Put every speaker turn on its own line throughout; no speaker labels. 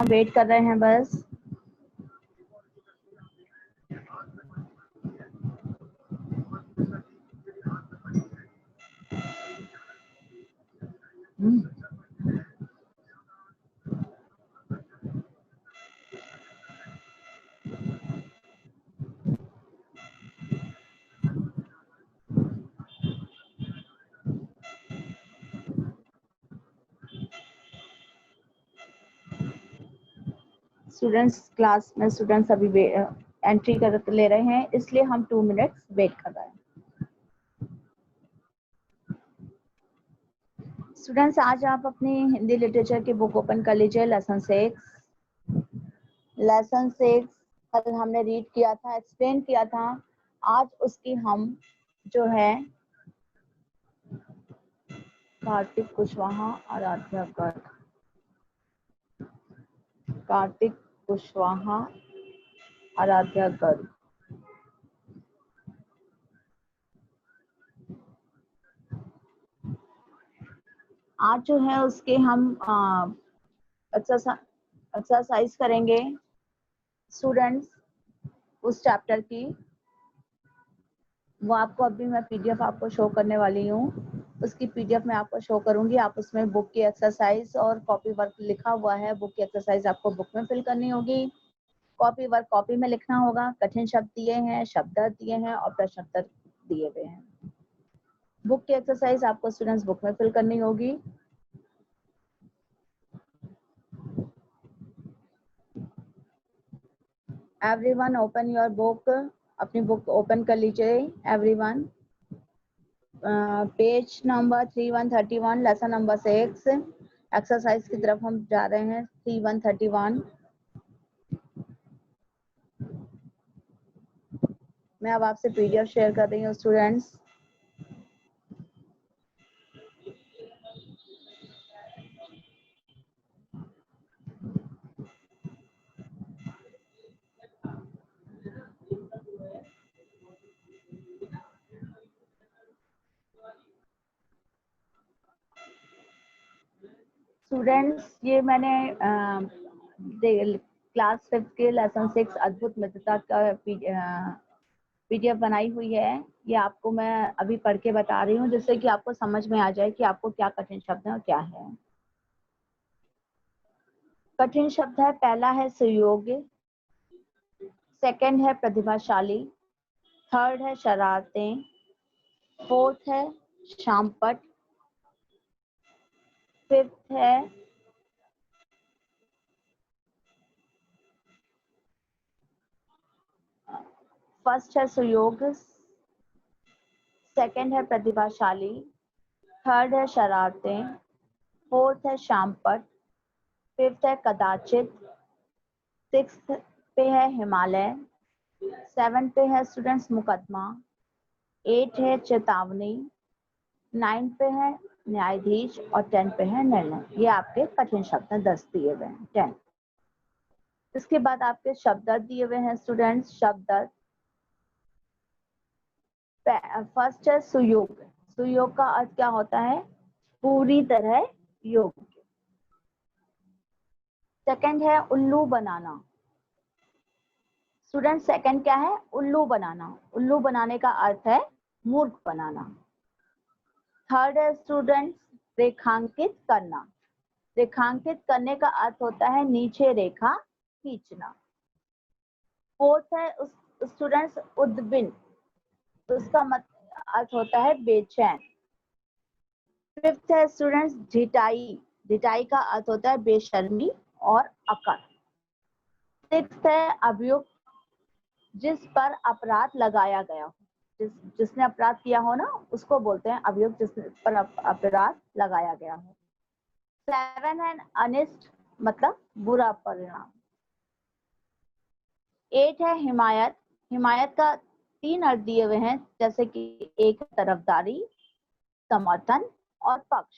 हम वेट कर रहे हैं बस। स्टूडेंट्स क्लास में स्टूडेंट्स अभी एंट्री कर ले रहे हैं, इसलिए हम 2 मिनट्स वेट कर रहे हैं। स्टूडेंट्स आज आप अपनी हिंदी लिटरेचर की बुक ओपन कर लीजिए। लेसन 6 कल हमने रीड किया था, एक्सप्लेन किया था। आज उसकी हम जो है कार्तिक कुशवाहा आराध्या गर्ग, कार्तिक कुशवाहा आराध्या गर्ग, आज जो है उसके हम एक्सरसाइज करेंगे स्टूडेंट्स उस चैप्टर की। वो आपको अभी मैं पीडीएफ आपको शो करने वाली हूँ, उसकी पीडीएफ मैं आपको शो करूंगी। आप उसमें बुक की एक्सरसाइज और कॉपी वर्क लिखा हुआ है, बुक की एक्सरसाइज आपको बुक में फिल करनी होगी, कॉपी वर्क कॉपी में लिखना होगा। कठिन शब्द दिए हैं, शब्द दिए हैं और प्रश्न उत्तर दिए हुए हैं। बुक की एक्सरसाइज आपको स्टूडेंट्स बुक में फिल करनी होगी। एवरीवन ओपन योर बुक, अपनी बुक ओपन कर लीजिए everyone. Page number 3131, lesson number 6, exercise की तरफ हम जा रहे हैं। 3131 मैं अब आपसे पीडीएफ शेयर कर रही हूँ स्टूडेंट्स। स्टूडेंट्स ये मैंने क्लास 5 के लेसन 6 अद्भुत मित्रता का पीडीएफ बनाई हुई है। ये आपको मैं अभी पढ़ के बता रही हूँ, जिससे कि आपको समझ में आ जाए कि आपको क्या कठिन शब्द है और क्या है। कठिन शब्द है, पहला है सुयोग्य, सेकंड है प्रतिभाशाली, थर्ड है शरारतें, फोर्थ है शामपट, फिफ्थ है फर्स्ट है सुयोग, सेकंड है प्रतिभाशाली, थर्ड है शरारतें, फोर्थ है शामपट, फिफ्थ है कदाचित, सिक्स्थ पे है हिमालय, 7 पे है स्टूडेंट्स मुकदमा, 8 है चेतावनी, 9 पे है न्यायाधीश और 10 पे है निर्णय। ये आपके कठिन शब्द हैं, 10 दिए हुए हैं, 10। इसके बाद आपके शब्द दिए हुए हैं स्टूडेंट्स। शब्द फर्स्ट है सुयोग। सुयोग का अर्थ क्या होता है? पूरी तरह योग्य। सेकंड है उल्लू बनाना। स्टूडेंट सेकंड क्या है? उल्लू बनाना। उल्लू बनाने का अर्थ है मूर्ख बनाना। थर्ड है स्टूडेंट्स रेखांकित करना। रेखांकित करने का अर्थ होता है नीचे रेखा खींचना। फोर्थ है स्टूडेंट्स उद्विन, उसका अर्थ होता है बेचैन। फिफ्थ है स्टूडेंट्स ढिठाई। ढिठाई का अर्थ होता है बेशर्मी और अकड़। सिक्स्थ है अभियुक्त, जिस पर अपराध लगाया गया हो। जिसने अपराध किया हो ना, उसको बोलते हैं अभियुक्त, जिस पर अपराध लगाया गया हो। 7 है अनिष्ट, मतलब बुरा परिणाम। 8 है हिमायत। हिमायत का 3 अर्थ दिए हुए हैं, जैसे कि एक तरफदारी, समर्थन और पक्ष।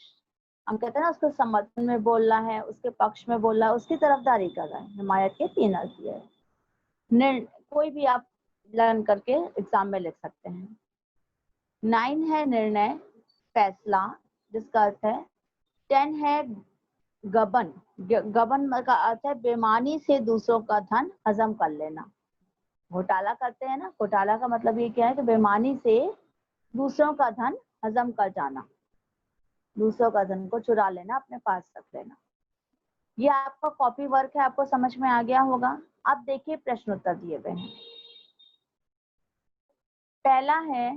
हम कहते हैं ना उसको समर्थन में बोल रहा है, उसके पक्ष में बोल रहा है, उसकी तरफदारी कर रहा है। हिमायत के 3 अर्थ दिए हैं। कोई भी आप लर्न करके एग्जाम में लिख सकते हैं। 9 है निर्णय, फैसला, जिसका अर्थ है। 10 है गबन, गबन का अर्थ है बेईमानी से दूसरों का धन हजम कर लेना। घोटाला करते हैं ना, घोटाला का मतलब ये क्या है कि बेईमानी से दूसरों का धन हजम कर जाना, दूसरों का धन को चुरा लेना, अपने पास रख लेना। ये आपका कॉपी वर्क है, आपको समझ में आ गया होगा। अब देखिए प्रश्न उत्तर दिए गए हैं। पहला है,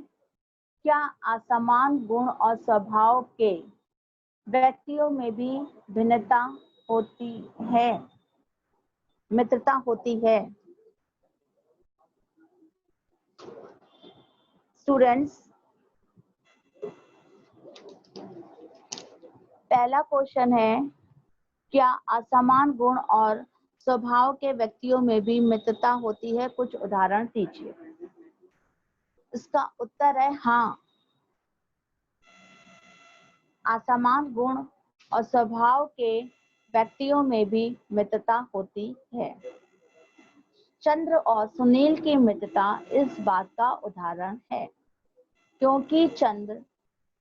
क्या असमान गुण और स्वभाव के व्यक्तियों में भी भिन्नता होती है, मित्रता होती है? स्टूडेंट्स, पहला क्वेश्चन है, क्या असमान गुण और स्वभाव के व्यक्तियों में भी मित्रता होती है? कुछ उदाहरण दीजिए। इसका उत्तर है हाँ, असमान गुण और स्वभाव के व्यक्तियों में भी मित्रता होती है। चंद्र और सुनील की मित्रता इस बात का उदाहरण है, क्योंकि चंद्र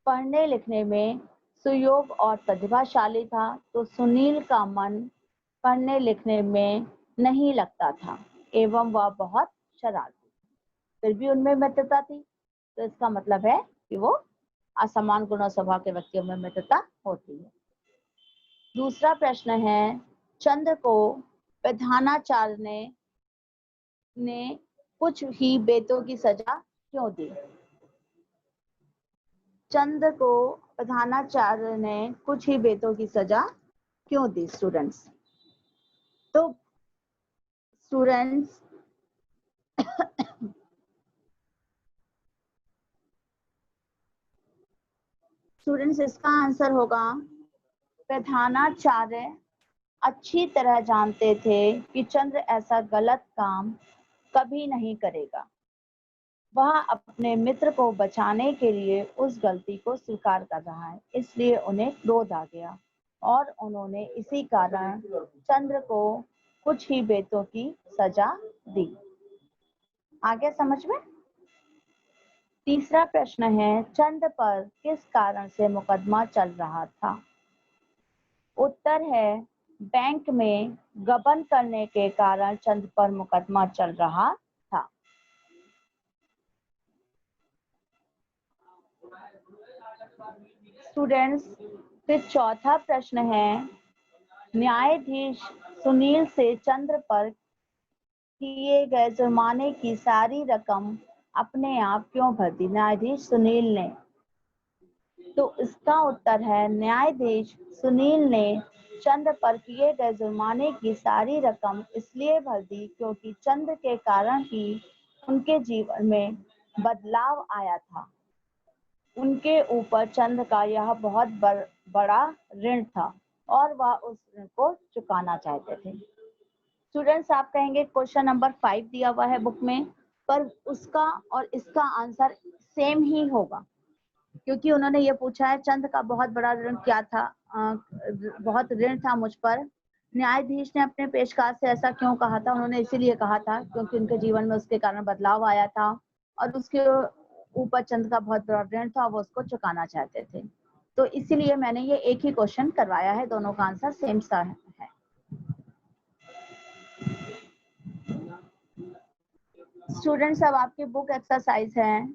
पढ़ने लिखने में सुयोग और प्रतिभाशाली था, तो सुनील का मन पढ़ने लिखने में नहीं लगता था एवं वह बहुत शरारती। फिर भी उनमें मित्रता थी, तो इसका मतलब है कि वो असमान गुण और स्वभाव के व्यक्तियों में मित्रता होती है। दूसरा प्रश्न है, चंद्र को प्रधानाचार्य ने कुछ ही बेतों की सजा क्यों दी? चंद्र को प्रधानाचार्य ने कुछ ही बेतों की सजा क्यों दी? स्टूडेंट्स, तो स्टूडेंट्स इसका आंसर होगा, प्रधानाचार्य अच्छी तरह जानते थे कि चंद्र ऐसा गलत काम कभी नहीं करेगा। वह अपने मित्र को बचाने के लिए उस गलती को स्वीकार कर रहा है, इसलिए उन्हें क्रोध आ गया और उन्होंने इसी कारण चंद्र को कुछ ही बेतों की सजा दी। आगे समझ में? तीसरा प्रश्न है, चंद्र पर किस कारण से मुकदमा चल रहा था? उत्तर है, बैंक में गबन करने के कारण चंद्र पर मुकदमा चल रहा था। स्टूडेंट्स, फिर चौथा प्रश्न है, न्यायाधीश सुनील से चंद्र पर किए गए जुर्माने की सारी रकम अपने आप क्यों भर दी? न्यायाधीश सुनील ने, तो इसका उत्तर है, न्यायाधीश सुनील ने चंद्र पर किए गए जुर्माने की सारी रकम इसलिए भर दी क्योंकि चंद्र के कारण ही उनके जीवन में बदलाव आया था। उनके ऊपर चंद्र का यह बहुत बड़ा ऋण था और वह उस ऋण को चुकाना चाहते थे। स्टूडेंट्स, आप कहेंगे क्वेश्चन नंबर 5 दिया हुआ है बुक में, पर उसका और इसका आंसर सेम ही होगा, क्योंकि उन्होंने ये पूछा है चंद्र का बहुत बड़ा ऋण क्या था, बहुत ऋण था मुझ पर। न्यायाधीश ने अपने पेशकार से ऐसा क्यों कहा था? उन्होंने इसीलिए कहा था क्योंकि उनके जीवन में उसके कारण बदलाव आया था और उसके ऊपर चंद्र का बहुत बड़ा ऋण था, वो उसको चुकाना चाहते थे। तो इसीलिए मैंने ये एक ही क्वेश्चन करवाया है, दोनों का आंसर सेम सा है। स्टूडेंट्स, अब आपकी बुक एक्सरसाइज है।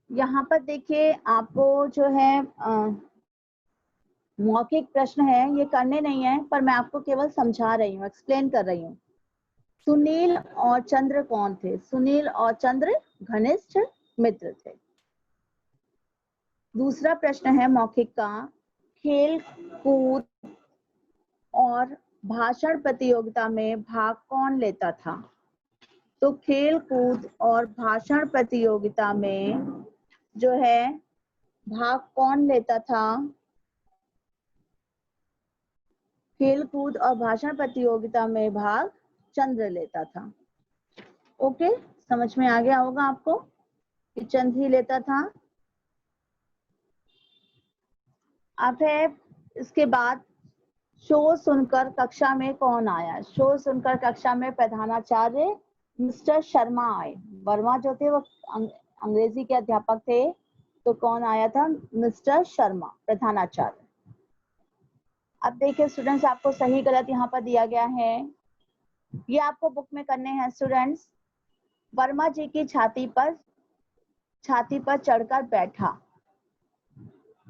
यहाँ पर देखिए, आपको जो है मौखिक प्रश्न है, ये करने नहीं है, पर मैं आपको केवल समझा रही हूँ, एक्सप्लेन कर रही हूँ। सुनील और चंद्र कौन थे? सुनील और चंद्र घनिष्ठ मित्र थे। दूसरा प्रश्न है मौखिक का, खेल कूद और भाषण प्रतियोगिता में भाग कौन लेता था? तो खेल कूद और भाषण प्रतियोगिता में जो है भाग कौन लेता था? खेल कूद और भाषण प्रतियोगिता में भाग चंद्र लेता था। ओके, समझ में आ गया होगा आपको कि चंद्र ही लेता था। अब है इसके बाद, शोर सुनकर कक्षा में कौन आया? शोर सुनकर कक्षा में प्रधानाचार्य मिस्टर शर्मा आए। वर्मा जो थे वो अंग्रेजी के अध्यापक थे, तो कौन आया था? मिस्टर शर्मा, प्रधानाचार्य। अब देखिए स्टूडेंट्स, आपको सही गलत यहाँ पर दिया गया है, ये आपको बुक में करने हैं स्टूडेंट्स। वर्मा जी की छाती पर चढ़कर बैठा,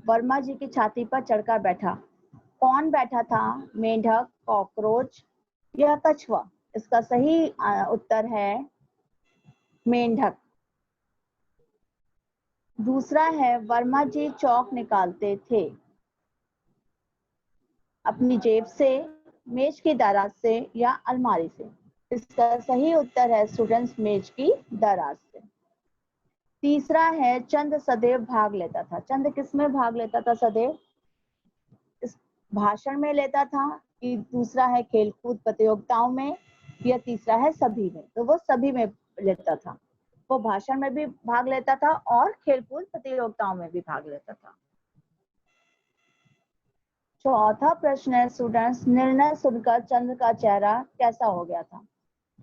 वर्मा जी की छाती पर चढ़कर बैठा, कौन बैठा था? मेंढक, कॉकरोच या कछुआ? इसका सही उत्तर है मेंढक। दूसरा है, वर्मा जी चौक निकालते थे अपनी जेब से, मेज की दराज से या अलमारी से? इसका सही उत्तर है स्टूडेंट्स मेज की दराज से। तीसरा है, चंद सदैव भाग लेता था। चंद किस में भाग लेता था सदैव? इस भाषण में लेता था, कि दूसरा है खेलकूद प्रतियोगिताओं में, या तीसरा है सभी में? तो वो सभी में लेता था, वो भाषण में भी भाग लेता था और खेलकूद प्रतियोगिताओं में भी भाग लेता था। चौथा प्रश्न है स्टूडेंट्स, निर्णय सुनकर चंद्र का चेहरा कैसा हो गया था?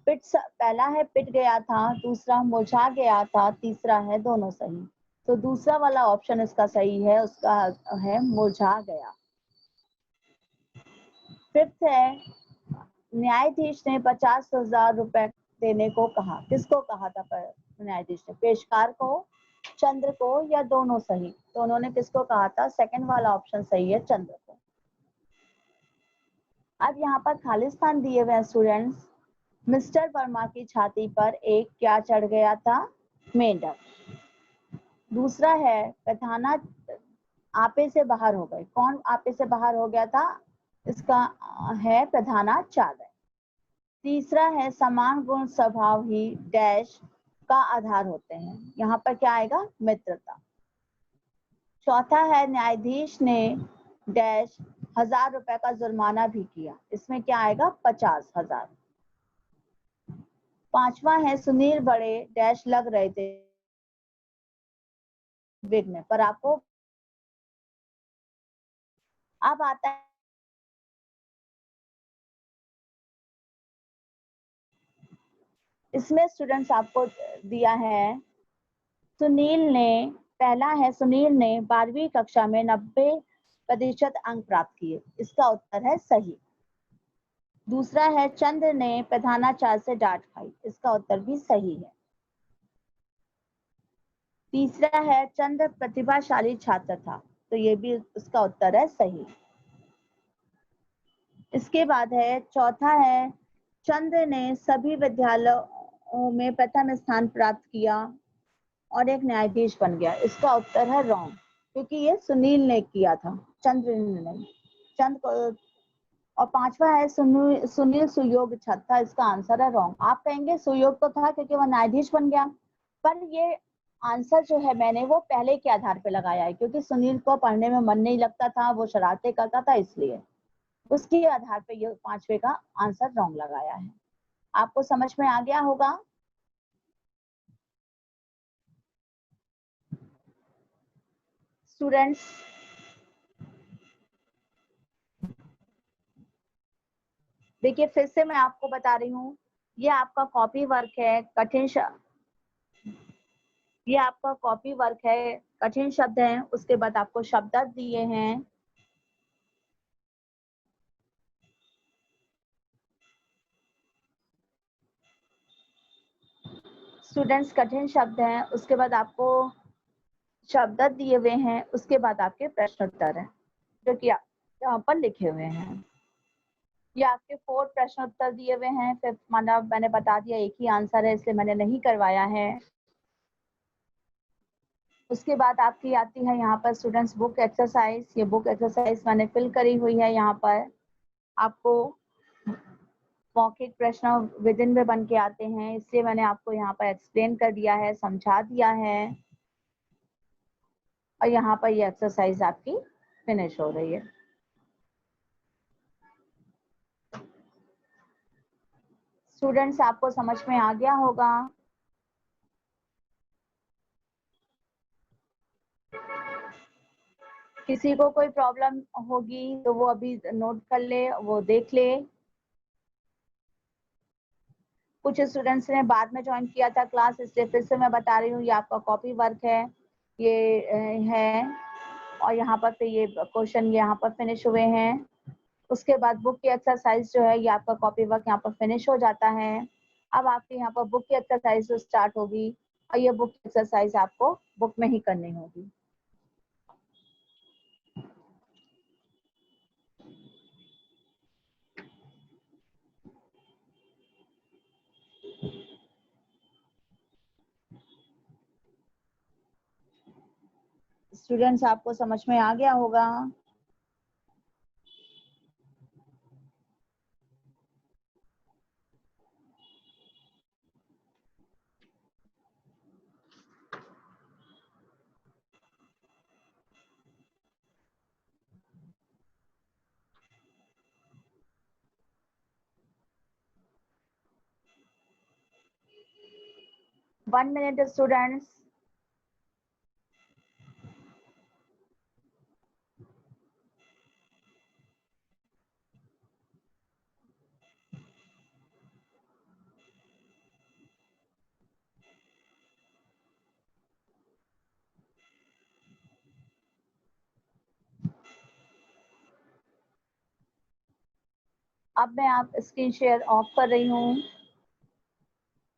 पहला है पिट गया था, दूसरा मुरझा गया था, तीसरा है दोनों सही। तो दूसरा वाला ऑप्शन इसका सही है, उसका है मुरझा गया। फिफ्थ है, न्यायाधीश ने 50,000 रुपए देने को कहा। किसको कहा था न्यायाधीश ने? पेशकार को, चंद्र को या दोनों सही? तो उन्होंने किसको कहा था? सेकंड वाला ऑप्शन सही है, चंद्र को। अब यहाँ पर खाली स्थान दिए हुए हैं स्टूडेंट्स। मिस्टर वर्मा की छाती पर एक क्या चढ़ गया था? मेंढक। दूसरा है, प्रधाना आपे से बाहर हो गए। कौन आपे से बाहर हो गया था? इसका है प्रधानाचार्य। तीसरा है, समान गुण स्वभाव ही डैश का आधार होते हैं। यहाँ पर क्या आएगा? मित्रता। चौथा है, न्यायाधीश ने डैश 1,000 रुपए का जुर्माना भी किया। इसमें क्या आएगा? 50,000। पांचवा है, सुनील बड़े डैश लग रहे थे विघ्न पर आपको। अब आता है इसमें स्टूडेंट्स आपको दिया है, सुनील ने, पहला है सुनील ने 12वीं कक्षा में 90% अंक प्राप्त किए। इसका उत्तर है सही। दूसरा है, चंद्र ने प्रधानाचार्य से डांट खाई। इसका उत्तर भी सही है। तीसरा है, चंद्र प्रतिभाशाली छात्र था। तो ये भी इसका उत्तर है सही। इसके बाद है, चौथा है, चंद्र ने सभी विद्यालयों में प्रथम स्थान प्राप्त किया और एक न्यायाधीश बन गया। इसका उत्तर है रॉन्ग, क्योंकि ये सुनील ने किया था, चंद्र ने नहीं। चंद्र को। और पांचवा है, सुनील सुयोग था। इसका आंसर है रॉन्ग। आप कहेंगे सुयोग तो था क्योंकि वह न्यायाधीश बन गया, पर ये आंसर जो है मैंने वो पहले के आधार पे लगाया है, क्योंकि सुनील को पढ़ने में मन नहीं लगता था, वो शरारतें करता था, इसलिए उसके आधार पे ये पांचवे का आंसर रॉन्ग लगाया है। आपको समझ में आ गया होगा। स्टूडेंट्स, देखिए फिर से मैं आपको बता रही हूँ, ये आपका कॉपी वर्क है। ये आपका कॉपी वर्क है, कठिन शब्द हैं, उसके बाद आपको शब्द दिए हैं। स्टूडेंट्स, कठिन शब्द हैं, उसके बाद आपको शब्द दिए हुए हैं, उसके बाद आपके प्रश्न उत्तर हैं जो कि यहाँ पर लिखे हुए हैं। ये आपके 4 प्रश्न उत्तर दिए हुए हैं। फिर मैंने बता दिया एक ही आंसर है, इसलिए मैंने नहीं करवाया है। उसके बाद आपकी आती है यहाँ पर स्टूडेंट्स बुक एक्सरसाइज। ये बुक एक्सरसाइज मैंने फिल करी हुई है। यहाँ पर आपको मौखिक प्रश्न विदिन में बन के आते हैं, इसलिए मैंने आपको यहाँ पर एक्सप्लेन कर दिया है, समझा दिया है। और यहाँ पर ये एक्सरसाइज आपकी फिनिश हो रही है। स्टूडेंट्स, आपको समझ में आ गया होगा। किसी को कोई प्रॉब्लम होगी तो वो अभी नोट कर ले, वो देख ले। कुछ स्टूडेंट्स ने बाद में ज्वाइन किया था क्लास, इसलिए फिर से मैं बता रही हूँ, ये आपका कॉपी वर्क है, ये है। और यहाँ पर फिर ये क्वेश्चन यहाँ पर फिनिश हुए हैं। उसके बाद बुक की एक्सरसाइज जो है, ये आपका कॉपी वर्क यहाँ पर फिनिश हो जाता है। अब आपके यहाँ पर बुक की एक्सरसाइज स्टार्ट होगी और ये बुक एक्सरसाइज आपको बुक में ही करनी होगी। स्टूडेंट्स, आपको समझ में आ गया होगा? One minute, students. अब मैं आप स्क्रीन शेयर ऑफ कर रही हूँ।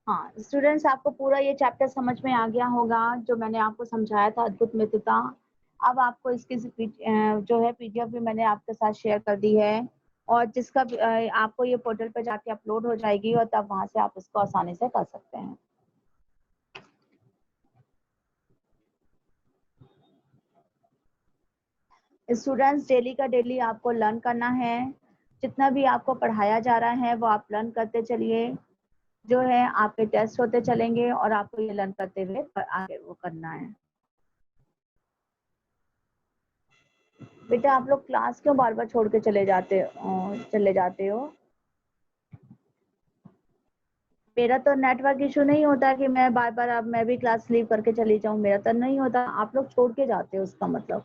हाँ स्टूडेंट्स, आपको पूरा ये चैप्टर समझ में आ गया होगा जो मैंने आपको समझाया था, अद्भुत मित्रता। अब आपको इसकी जो है पीडीएफ भी मैंने आपके साथ शेयर कर दी है, और जिसका आपको ये पोर्टल पे जाके अपलोड हो जाएगी और तब वहां से आप इसको आसानी से कर सकते हैं। स्टूडेंट्स, डेली का डेली आपको लर्न करना है। जितना भी आपको पढ़ाया जा रहा है वो आप लर्न करते चलिए। जो है आपके टेस्ट होते चलेंगे और आपको ये लर्न करते हुए आगे वो करना है। बेटा आप लोग क्लास क्यों बार बार छोड़ के चले जाते हो? मेरा तो नेटवर्क इशू नहीं होता कि मैं बार बार अब मैं भी क्लास लीव करके चली जाऊं, मेरा तो नहीं होता, आप लोग छोड़ के जाते हो उसका मतलब।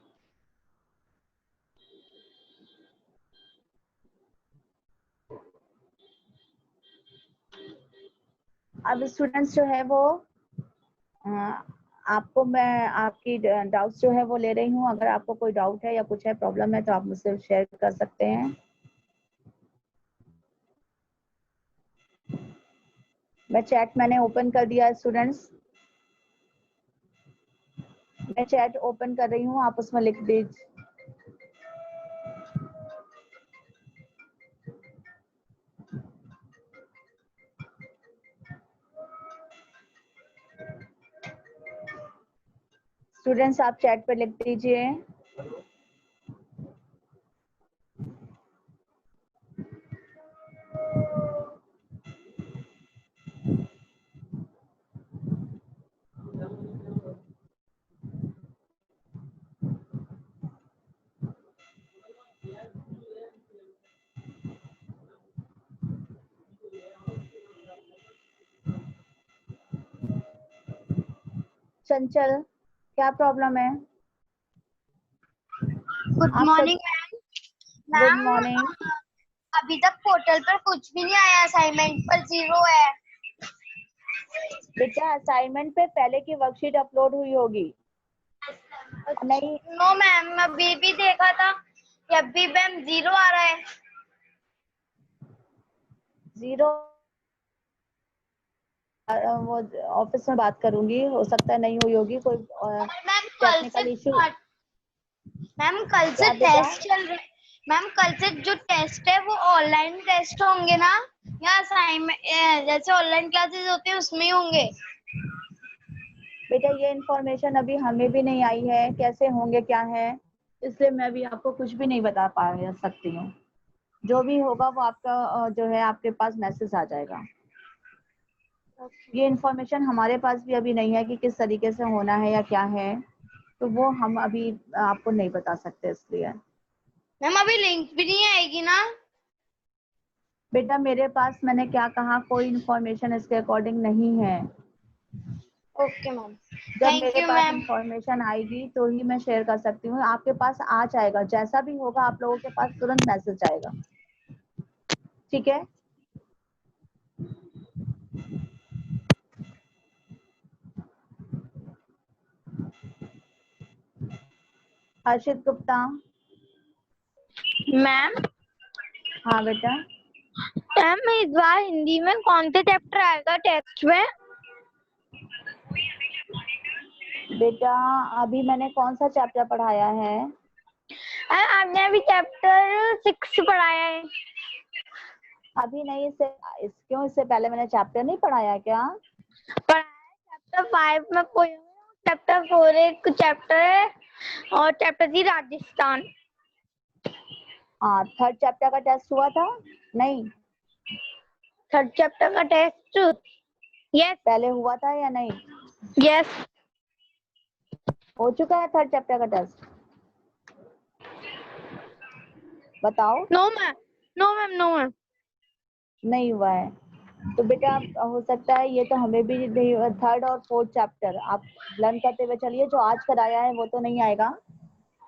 अब स्टूडेंट्स जो है वो आपको मैं आपकी डाउट्स जो है वो ले रही हूँ। अगर आपको कोई डाउट है या कुछ है प्रॉब्लम है तो आप मुझसे शेयर कर सकते हैं। मैं चैट मैंने ओपन कर दिया है स्टूडेंट्स, मैं चैट ओपन कर रही हूँ, आप उसमें लिख दीजिए। स्टूडेंट्स आप चैट पे लिख दीजिए। चंचल, क्या प्रॉब्लम है?
Good morning ma'am.
Good
ma'am
morning.
अभी तक पोर्टल पर कुछ भी नहीं आया, असाइनमेंट पर 0 है।
बेटा असाइनमेंट पे पहले की वर्कशीट अपलोड हुई होगी। नहीं,
नो मैम, अभी भी देखा था कि अभी मैम 0 आ रहा है।
0 वो ऑफिस में बात करूंगी, हो सकता है नहीं हुई होगी, कोई
मैम कल से
टेक्निकल इशू।
मैम कल से
क्या बेटा?
टेस्ट चल रहे। मैम कल से जो टेस्ट है वो ऑनलाइन टेस्ट होंगे ना, या असाइनमेंट जैसे ऑनलाइन क्लासेस होते हैं उसमें ही होंगे?
बेटा ये इन्फॉर्मेशन अभी हमें भी नहीं आई है, कैसे होंगे क्या है, इसलिए मैं भी आपको कुछ भी नहीं बता पा सकती हूँ। जो भी होगा वो आपका जो है आपके पास मैसेज आ जाएगा। ये इन्फॉर्मेशन हमारे पास भी अभी नहीं है कि किस तरीके से होना है या क्या है, तो वो हम अभी आपको नहीं बता सकते इसलिए।
मैम अभी लिंक भी नहीं आएगी ना?
बेटा मेरे पास मैंने क्या कहा, कोई इन्फॉर्मेशन इसके अकॉर्डिंग नहीं है।
ओके मैम,
जब
थैंक
मेरे
यू
पास
मैम।
इंफॉर्मेशन आएगी तो ही मैं शेयर कर सकती हूँ। आपके पास आ जाएगा, जैसा भी होगा आप लोगों के पास तुरंत मैसेज आएगा। ठीक है? हर्षित गुप्ता।
मैम
हाँ बेटा,
मैम इस बार हिंदी में कौन से चैप्टर आएगा टेस्ट में?
बेटा अभी मैंने कौन सा चैप्टर पढ़ाया है?
आपने अभी चैप्टर 6 पढ़ाया है।
अभी नहीं, क्यों, इससे पहले मैंने चैप्टर नहीं पढ़ाया क्या?
चैप्टर 5 में पोएम, चैप्टर 4 एक चैप्टर है और चैप्टर 3 राजस्थान।
हाँ, थर्ड चैप्टर का टेस्ट हुआ था? नहीं,
थर्ड चैप्टर का टेस्ट यस
पहले हुआ था या नहीं?
यस
हो चुका है थर्ड चैप्टर का टेस्ट? बताओ।
No ma'am, no ma'am, no ma'am.
नहीं हुआ है तो बेटा हो सकता है ये तो हमें भी नहीं, थर्ड और फोर्थ चैप्टर आप लर्न करते हुए चलिए। जो आज कराया है वो तो नहीं आएगा,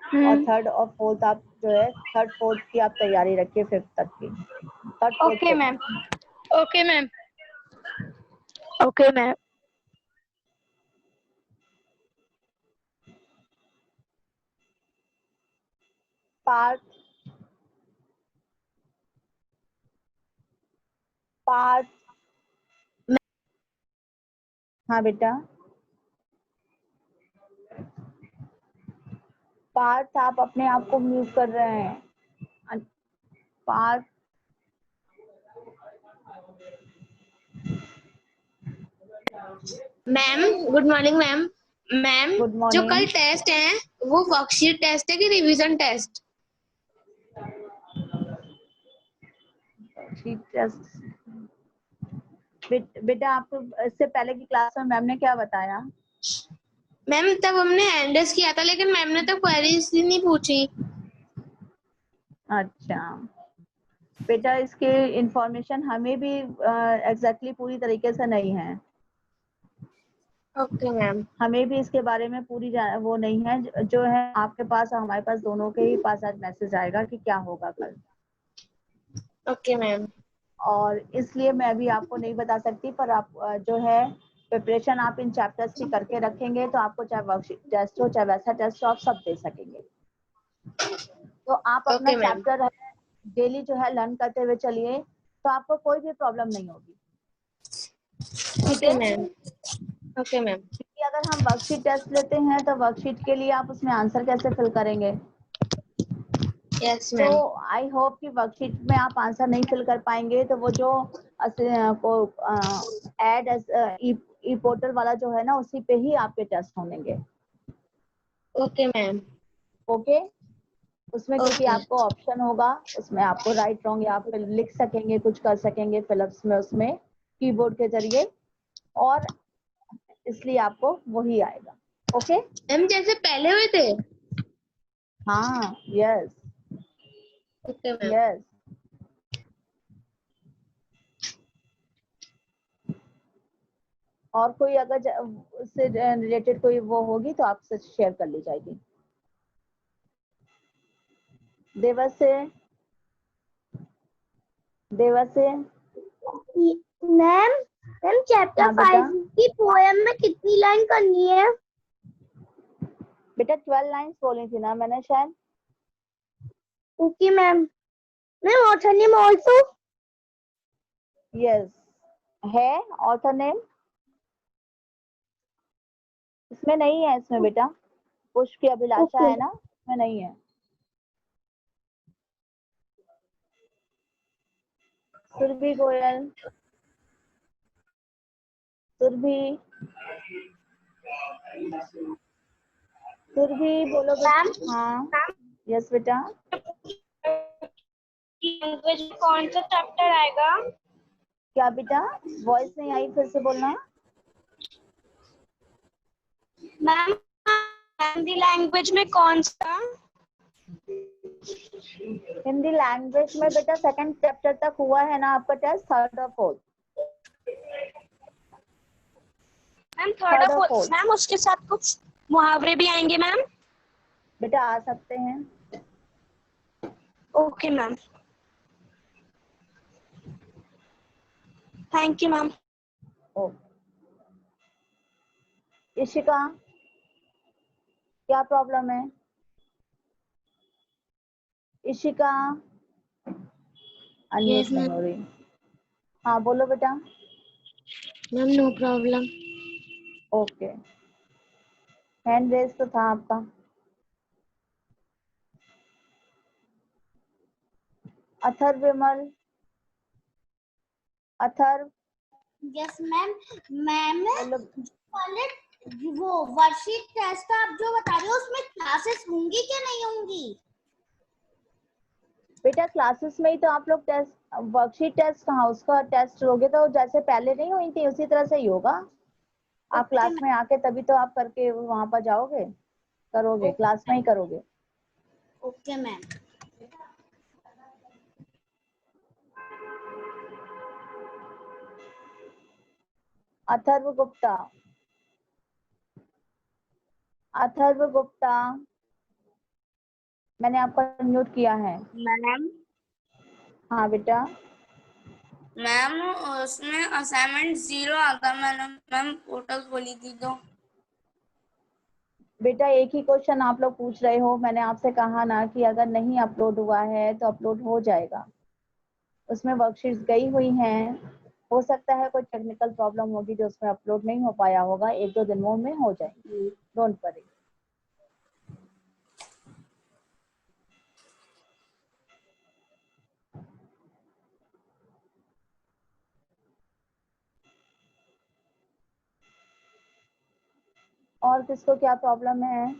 और थर्ड और फोर्थ आप जो है थर्ड फोर्थ की आप तैयारी रखिए, फिफ्थ तक की। Third fourth
okay ma'am, okay ma'am, okay ma'am.
Part part हाँ बेटा, पार्ट आप अपने आप को म्यूट कर रहे हैं। Part
ma'am good morning ma'am. Ma'am
good
जो
मॉर्निंग।
कल टेस्ट है वो वर्कशीट टेस्ट है कि रिवीजन टेस्ट?
बेटा आपको इससे पहले की क्लास में मैम ने क्या बताया?
मैम तब हमने एंडर्स किया था लेकिन मैम ने तो क्वेरीज ही नहीं पूछी।
अच्छा बेटा, इसके इंफॉर्मेशन हमें भी एग्जैक्टली पूरी तरीके से नहीं है।
Okay ma'am.
हमें भी इसके बारे में पूरी वो नहीं है। जो है आपके पास और हमारे पास, दोनों के ही पास आज मैसेज आएगा कि क्या होगा कल।
Okay ma'am.
और इसलिए मैं भी आपको नहीं बता सकती, पर आप जो है प्रिपरेशन आप इन चैप्टर्स की करके रखेंगे तो आपको चाहे वर्कशीट टेस्ट हो चाहे वैसा टेस्ट हो, आप सब दे सकेंगे। तो आप अपना
ओके मैम।
चैप्टर डेली जो है लर्न करते हुए चलिए, तो आपको कोई भी प्रॉब्लम नहीं होगी। ठीक
ओके
है?
मैम। Okay ma'am.
क्योंकि अगर हम वर्कशीट टेस्ट लेते हैं तो वर्कशीट के लिए आप उसमें आंसर कैसे फिल करेंगे?
यस
तो
मैम।
आई होप कि वर्कशीट में आप आंसर नहीं फिल कर पाएंगे, तो वो जो एड ई पोर्टल वाला जो है ना, उसी पे ही आपके टेस्ट होंगे।
Okay ma'am.
ओके, उसमें क्योंकि
ओके।
आपको ऑप्शन होगा, उसमें आपको राइट रॉन्ग या आप लिख सकेंगे, कुछ कर सकेंगे फिलअप्स में उसमें कीबोर्ड के जरिए, और इसलिए आपको वही आएगा। ओके?
मैम जैसे पहले हुए थे?
हाँ, यस
ओके मैम।
यस। और कोई अगर उससे रिलेटेड कोई वो होगी तो आपसे शेयर कर ली जाएगी। देवसे देवसे
मैम, मैम चैप्टर
हाँ बेटा।
5 की पोएम में कितनी लाइन करनी है?
बेटा 12 लाइंस बोली थी ना मैंने शायद।
Okay ma'am. Ma'am author name also?
Yes, है ऑथर नेम। इसमें नहीं है, इसमें बेटा पुष्प की अभिलाषा
ओके
है ना, इसमें नहीं है। सुरभि गोयल, सुरभि, सुरभि बोलो
मैम,
बेटा। हाँ, यस बेटा।
लैंग्वेज में कौन सा चैप्टर आएगा?
क्या बेटा, वॉइस नहीं आई, फिर से बोलना।
मैम हिंदी लैंग्वेज में कौन सा?
हिंदी लैंग्वेज में बेटा सेकंड चैप्टर तक हुआ है ना आपका टेस्ट, थर्ड और फोर्थ।
मैम
थर्ड
थर्ड
और
और
फोर्थ
मैम उसके साथ कुछ मुहावरे भी आएंगे मैम?
बेटा आ सकते हैं।
Okay ma'am, thank you ma'am.
ओ, इशिका क्या प्रॉब्लम है? इशिका, अनम्यूट नहीं हो रही। हाँ बोलो बेटा।
Ma'am no problem.
Okay, hand raise तो था आपका। Atharva Vimal, Atharva
yes ma'am. Ma'am
बोलो।
वाले वो वर्कशीट टेस्ट आप जो बता रहे हो उसमें क्लासेस होंगी क्या नहीं होंगी?
बेटा क्लासेस में ही तो आप लोग टेस्ट, वर्कशीट टेस्ट कहाँ, उसका टेस्ट होगे तो जैसे पहले नहीं हुई थी उसी तरह से ही होगा। आप
ओके
क्लास में आके तभी तो आप करके वहां पर जाओगे, करोगे, क्लास में ही करोगे।
Okay ma'am.
अथर्व गुप्ता, अथर्व गुप्ता, मैंने आपको म्यूट किया है।
मैम
हाँ बेटा।
मैम उसमें असाइनमेंट 0 आता मैम पोर्टल खोली थी तो।
बेटा एक ही क्वेश्चन आप लोग पूछ रहे हो, मैंने आपसे कहा ना कि अगर नहीं अपलोड हुआ है तो अपलोड हो जाएगा। उसमें वर्कशीट्स गई हुई हैं, हो सकता है कोई टेक्निकल प्रॉब्लम होगी जो उसमें अपलोड नहीं हो पाया होगा, 1-2 दिनों में हो जाएगी, डोंट वरी। और किसको क्या प्रॉब्लम है?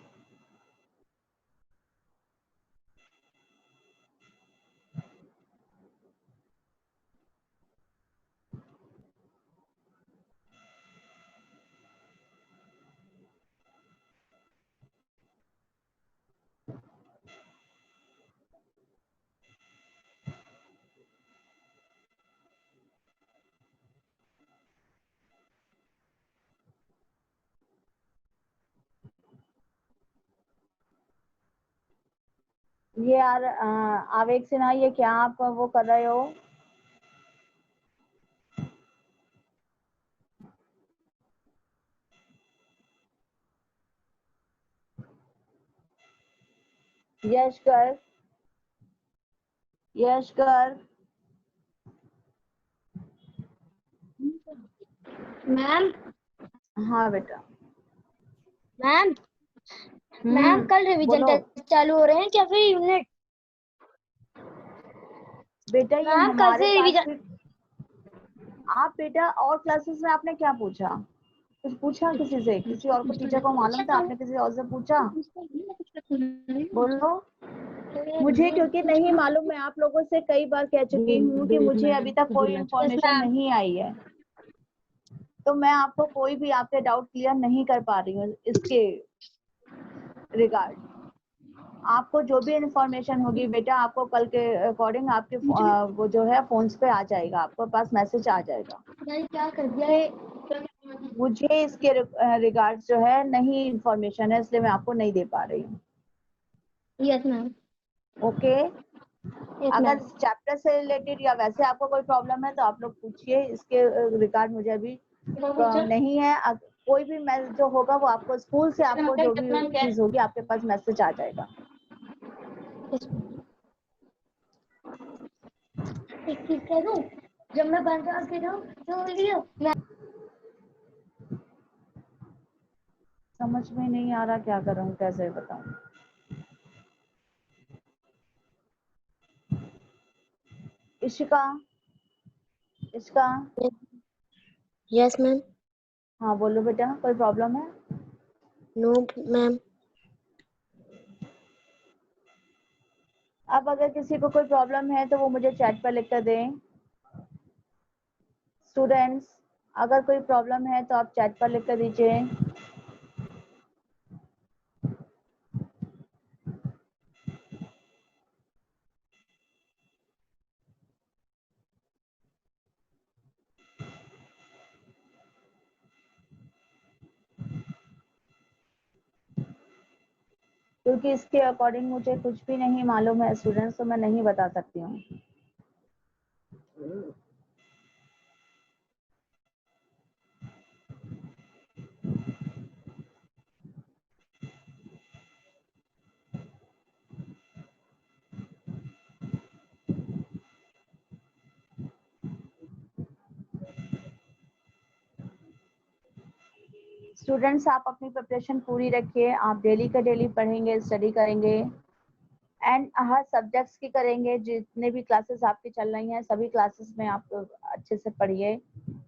ये यार आवेग सिन्हा, ये क्या आप वो कर रहे हो? यश गर्ग, यश गर्ग,
मैम
हाँ बेटा।
मैम मैम कल रिवीजन
बोलो
टेस्ट चालू हो रहे हैं क्या फिर यूनिट?
बेटा, ये
मैम कल
हमारे
से
पास
रिवीजन।
भी। आप बेटा और क्लासेस में आपने क्या पूछा? कुछ पूछा किसी से? किसी और को टीचर को मालूम था? आपने किसी और से पूछा? बोलो। मुझे क्योंकि नहीं मालूम, मैं आप लोगों से कई बार कह चुकी हूँ कि मुझे अभी तक कोई इंफॉर्मेशन नहीं आई है, तो मैं आपको कोई भी आपके डाउट क्लियर नहीं कर पा रही हूँ इसके रिगार्ड। आपको जो भी इंफॉर्मेशन होगी बेटा, आपको कल के अकॉर्डिंग आपके वो जो है फोन्स पे आ जाएगा, आपके पास मैसेज आ जाएगा।
क्या कर दिया?
मुझे इसके रिगार्ड जो है नहीं इंफॉर्मेशन है, इसलिए मैं आपको नहीं दे पा रही हूँ।
Yes ma'am.
ओके,
यस
अगर
मैम।
चैप्टर से रिलेटेड या वैसे आपको कोई प्रॉब्लम है तो आप लोग पूछिए, इसके रिगार्ड मुझे अभी नहीं है। कोई भी जो होगा वो आपको स्कूल से, आपको जो भी चीज होगी आपके पास मैसेज आ जाएगा।
एक चीज कह दूं, जब मैं बन के जाऊं तो वीडियो मैं
समझ में नहीं आ रहा क्या करूं, कैसे बताऊं? Ishika, Ishika,
yes ma'am.
हाँ बोलो बेटा, कोई प्रॉब्लम है?
No ma'am.
अब अगर किसी को कोई प्रॉब्लम है तो वो मुझे चैट पर लिख कर दें। स्टूडेंट्स, अगर कोई प्रॉब्लम है तो आप चैट पर लिख कर दीजिए। क्योंकि इसके अकॉर्डिंग मुझे कुछ भी नहीं मालूम है स्टूडेंट्स, तो मैं नहीं बता सकती हूँ। स्टूडेंट्स आप अपनी प्रिपरेशन पूरी रखिए, आप डेली का डेली पढ़ेंगे, स्टडी करेंगे एंड हर सब्जेक्ट्स की करेंगे। जितने भी क्लासेस आपकी चल रही हैं सभी क्लासेस में आप अच्छे से पढ़िए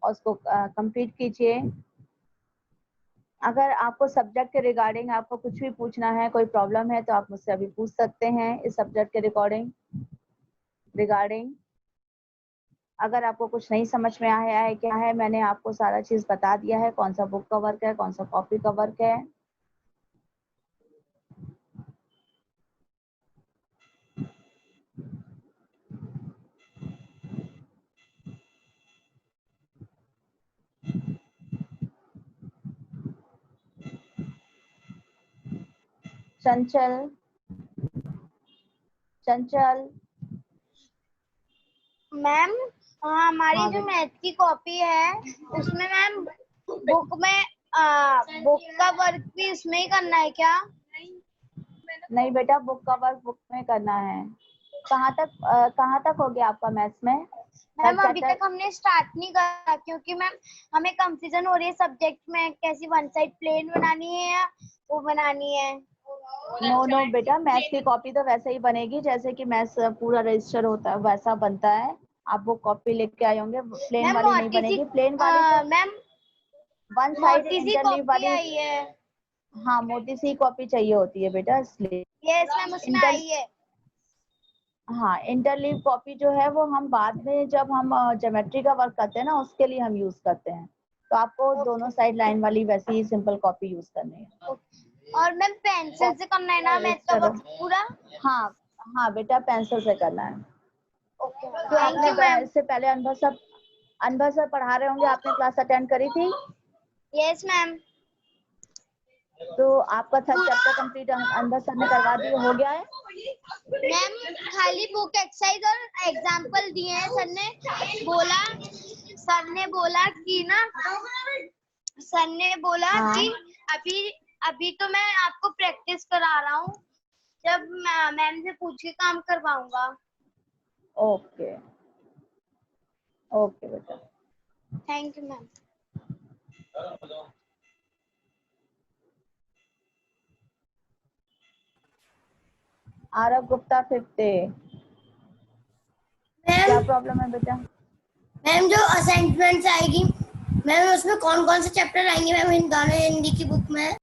और उसको कंप्लीट कीजिए। अगर आपको सब्जेक्ट के रिगार्डिंग आपको कुछ भी पूछना है, कोई प्रॉब्लम है, तो आप मुझसे अभी पूछ सकते हैं इस सब्जेक्ट के रिगार्डिंग। अगर आपको कुछ नहीं समझ में आया है क्या है, मैंने आपको सारा चीज बता दिया है, कौन सा बुक का वर्क है, कौन सा कॉपी का वर्क है। चंचल, चंचल।
मैम हमारी
हाँ
जो
बेटा।
मैथ की कॉपी है उसमें मैम बुक में बुक का वर्क भी इसमें ही करना है क्या?
नहीं बेटा, बुक का वर्क बुक में करना है। कहाँ तक हो गया आपका मैथ्स में?
मैम अभी
चैप्टर
तक हमने स्टार्ट नहीं करा क्योंकि मैम हमें कंफ्यूजन हो रही है सब्जेक्ट में, कैसी वन साइड प्लेन बनानी है या वो बनानी है।
नो बेटा, मैथ्स की कॉपी तो वैसे ही बनेगी जैसे कि मैथ्स पूरा रजिस्टर होता है वैसा बनता है। आप वो कॉपी लेके आए होंगे, प्लेन
मैम
वाली नहीं बनेगी। प्लेन वाली तो
मैम
वन साइड
मोटी सी
इंटरलीव
कॉपी
वाली।
आई है।
हाँ, मोटी सी कॉपी चाहिए होती है बेटा, इसलिए।
यस मैम उसमें
इंटर
आई है।
हाँ, इंटरलीव कॉपी जो है वो हम बाद में जब हम ज्योमेट्री का वर्क करते हैं ना उसके लिए हम यूज करते हैं। तो आपको दोनों साइड लाइन वाली वैसी ही सिंपल कॉपी यूज करनी है।
और मैम पेंसिल से करना है ना मैथ का वर्क पूरा?
हाँ हाँ बेटा, पेंसिल से करना है।
ओके
तो
थैंक
आपने
यू मैम।
इससे पहले अनवर सर पढ़ा रहे होंगे, आपने क्लास अटेंड करी थी?
Yes ma'am.
तो आपका third chapter complete Anwar sir ने करवा दिया, हो गया है?
मैम खाली बुक एक्सरसाइज और एग्जांपल दिए हैं। सर ने बोला कि ना सर ने बोला
हाँ।
कि अभी अभी तो मैं आपको प्रैक्टिस करा रहा हूँ, जब मैम से पूछ के काम करवाऊंगा।
ओके ओके बेटा।
Thank you ma'am.
Aarav Gupta 5th। क्या प्रॉब्लम है बेटा?
मैम जो असाइनमेंट्स आएगी मैम उसमें कौन कौन से चैप्टर आएंगे मैम हिंदी की बुक में?